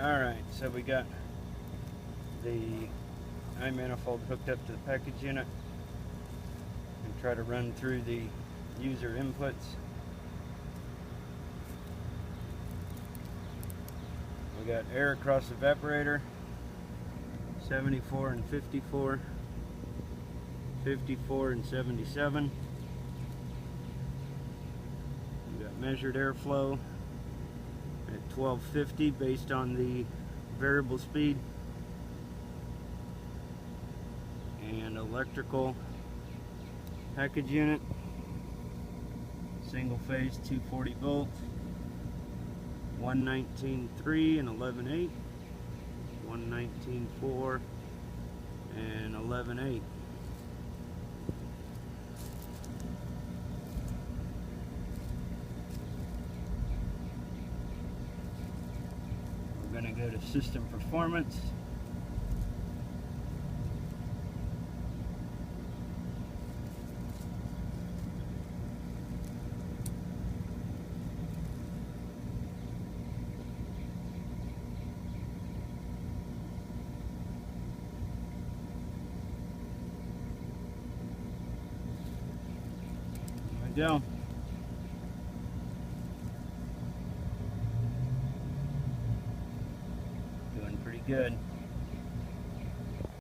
Alright, so we got the iManifold hooked up to the package unit and try to run through the user inputs. We got air across the evaporator, 74 and 54, 54 and 77. We got measured airflow at 1250 based on the variable speed, and electrical package unit, single phase 240 volt, 119.3 and 11.8, 119.4 and 11.8. We're going to go to system performance. There we go. Doing pretty good.